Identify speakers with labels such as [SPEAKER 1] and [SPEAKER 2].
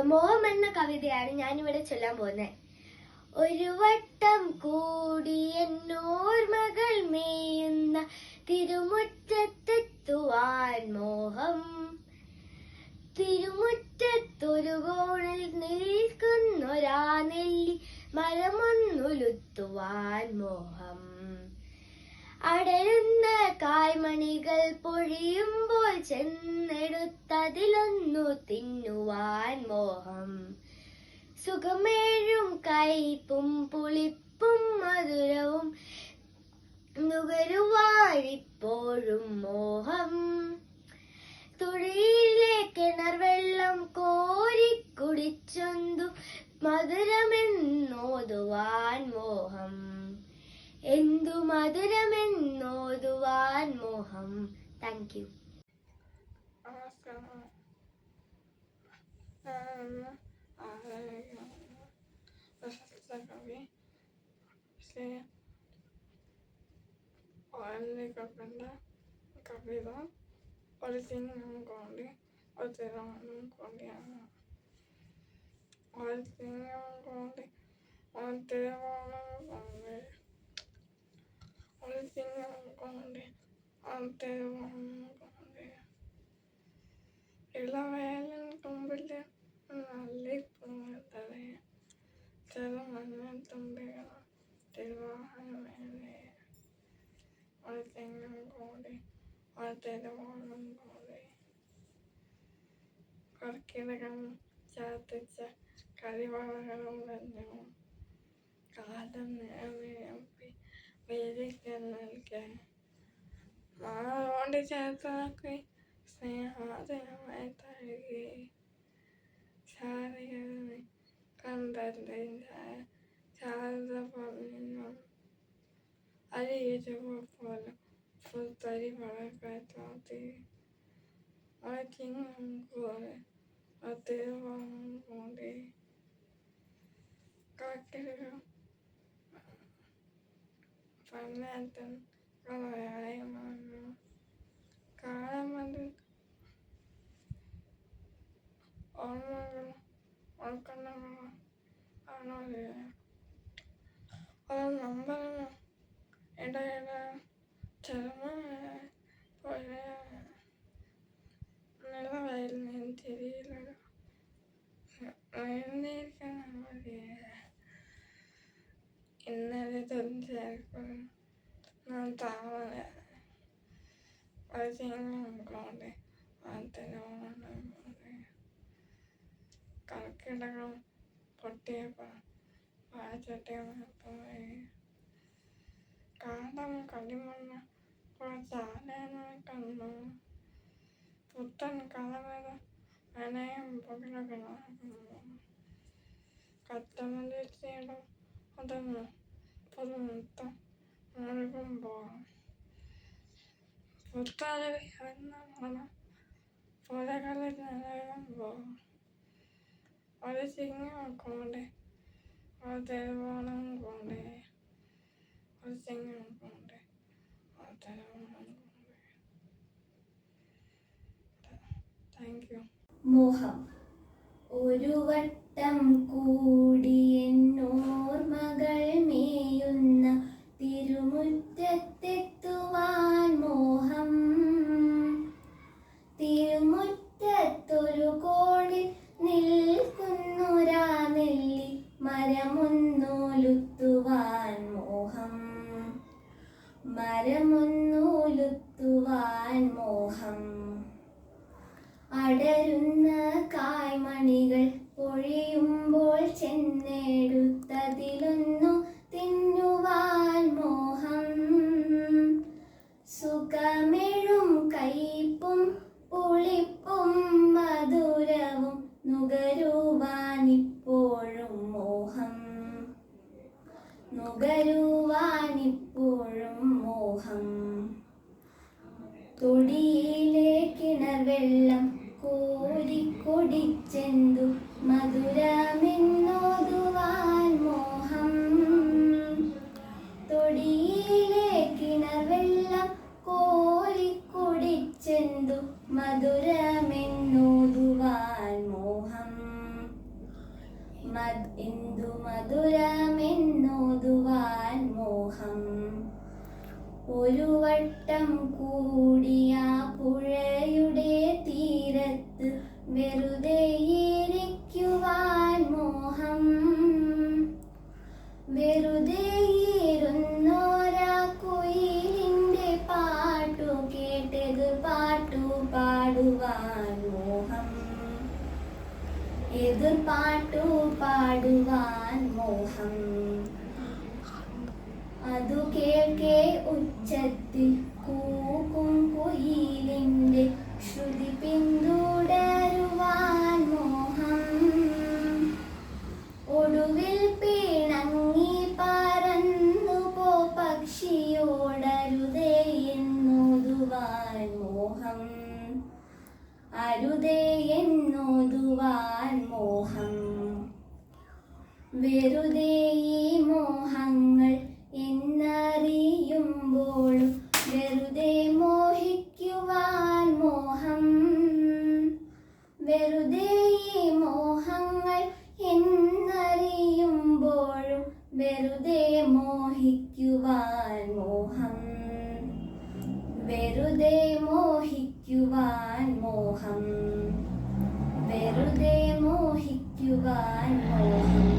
[SPEAKER 1] മോഹം എന്ന കവിതയാണ് ഞാനിവിടെ ചൊല്ലാൻ പോകുന്നത്. ഒരു വട്ടം കൂടി എന്നോർമകൾ മേയുന്ന തിരുമുറ്റത്തെത്തുവാൻ മോഹം. തിരുമുറ്റത്തൊരു കോണിൽ നിൽക്കുന്നൊരാ നെല്ലി മരമൊന്നുലുത്തുവാൻ മോഹം. അടരുന്ന കായ്മണികൾ പൊഴിയുമ്പോൾ ചെന്നെടുത്തതിലൊന്നു തിന്നുവാൻ മോഹം. സുഖമേഴും കയ്പും പുളിപ്പും മധുരവും നുകരുവാനിപ്പോഴും മോഹം. തുഴയിലെ കിണർ വെള്ളം കോരിക്കുടിച്ചൊന്തു മധുരമെന്നോതുവാൻ മോഹം. എന്തു മധുരമെന്നോതുവാൻ മോഹം. Thank you.
[SPEAKER 2] കവി കവിത ഒരു സിംഹം കൊണ്ട് ഒത്തിരവനും കൊണ്ടിയാണ്. ഒരു സിംഹം കൊണ്ട് ഒത്തിരവനും കൊണ്ട് ഒരു സിംഹം കൊണ്ട് ഒത്തിരവനും കൊണ്ട് ഇളവേലൻ തുമ്പില് നല്ലിപ്പൂത്തവേ ചെറുമഞ്ഞ തുമ്പികൾ തിരുവാഹനമേലെ. ഒരു സിംഹം കൊണ്ട് ഒത്തിരവനും കൊണ്ട് കർക്കിടകം ചാത്തിച്ച കരിവളകളും രഞ്ജവും കാലം നേർന്നപ്പി വേദിക്കൽക്കെ മാറോണ്ട് ചേർത്താക്കി സ്നേഹാദരമായി തഴുകി ശാരികനെ കണ്ടല്ലേ ശാരദ പറഞ്ഞു അരിയുപോലെ പുത്തരി വളക്കാത്തി. ഒരു ചിങ്ങം പോലെ ഒത്തിരവനും കൊണ്ട് കർക്കിടകം പന്നേറ്റൻ കളയായി മാഞ്ഞു. കാലമതിൽ ഓർമ്മകളും ഉൾക്കണ്ണങ്ങളും ആണോലെ. ഒരു നമ്പരമോ ഇടയിട ചരമമായ പോലെ നിലവയിൽ നെഞ്ചിരിയിലൊരു നീണ്ടിരിക്കുന്ന മതിയെ ഇന്നലെ തുഞ്ചേർക്കും നാം താമര. ഒരു സിംഹം കൊണ്ട് ഒത്തിരവനും കൊണ്ട് കർക്കിടകം പൊട്ടിയപ്പോൾ പാചട്ടി പോയി. കാലം കളിമണ്ണ് കുറച്ചാലേനായി കണ്ടു. പുത്തൻ കളവര അനയം പുകിലകളാകുന്നു. കത്തമതിച്ചിടും അതൊന്ന് പുതുമുത്തം മുഴുകുമ്പോൾ പുത്തരവി എന്ന മണം പുലകളിൽ നിലയുമ്പോൾ. ഒരു സിംഹം കൊണ്ട് ഒത്തിരവനും കൊണ്ട് ഒരു സിംഹം കൊണ്ട് ഒത്തിരവനും കൊണ്ട്. Thank you.
[SPEAKER 1] മോഹം. ഒരു വട്ടം കൂടി എന്നോർമകൾ മേയുന്ന തിരുമുറ്റത്തെത്തുവാൻ മോഹം. തിരുമുറ്റത്തൊരു കോണിൽ നിൽക്കുന്നൊരാ നെല്ലി മരമൊന്നുലുത്തുവാൻ മോഹം. മരമൊന്നുലുത്തുവാൻ മോഹം. അടരുന്ന കായ്മണികൾ പൊഴിയുമ്പോൾ ചെന്നെടുത്തതിലൊന്നു തിന്നുവാൻ മോഹം. സുഖമെഴും കയ്പും പുളിപ്പും മധുരവും നുകരുവാനിപ്പോഴും മോഹം. നുകരുവാനിപ്പോഴും മോഹം. തൊടിയിലെ കിണർ വെള്ളം കോരിക്കുടിച്ചെന്തു മധുരമെന്നോതുവാൻ മോഹം. തൊടിയിലെ കിണർ വെള്ളം കോരിക്കുടിച്ചെന്തു മധുരമെന്നോതുവാൻ മോഹം. എന്തു മധുരമെന്നോതുവാൻ മോഹം. ഒരു വട്ടം കൂടിയ പുഴയുടെ തീരത്ത് വെറുതെ ഇരിക്കുവാൻ മോഹം. വെറുതെ ഇരുന്നോരാ കുയിലിൻ്റെ പാട്ടു കേട്ടത് പാട്ടു പാടുവാൻ മോഹം. എതിർ പാട്ടു പാടുവാൻ മോഹം. അതു കേൾക്കെ ഉച്ചത്തിൽ കൂക്കും കുയിലിൻ്റെ ശ്രുതി പിന്തുടരുവാൻ മോഹം. ഒടുവിൽ പിണങ്ങി പറന്നു പോ പക്ഷിയോടരുതേ എന്നോതുവാൻ മോഹം. അരുതേ എന്നോതുവാൻ മോഹം. വെറുതെ ഈ മോഹങ്ങൾ എന്നറിയുമ്പോഴും വെറുതെ മോഹിക്കുവാൻ മോഹം. വെറുതെ ഈ മോഹങ്ങൾ എന്നറിയുമ്പോഴും വെറുതെ മോഹിക്കുവാൻ മോഹം. വെറുതെ മോഹിക്കുവാൻ മോഹം. വെറുതെ മോഹിക്കുവാൻ മോഹം.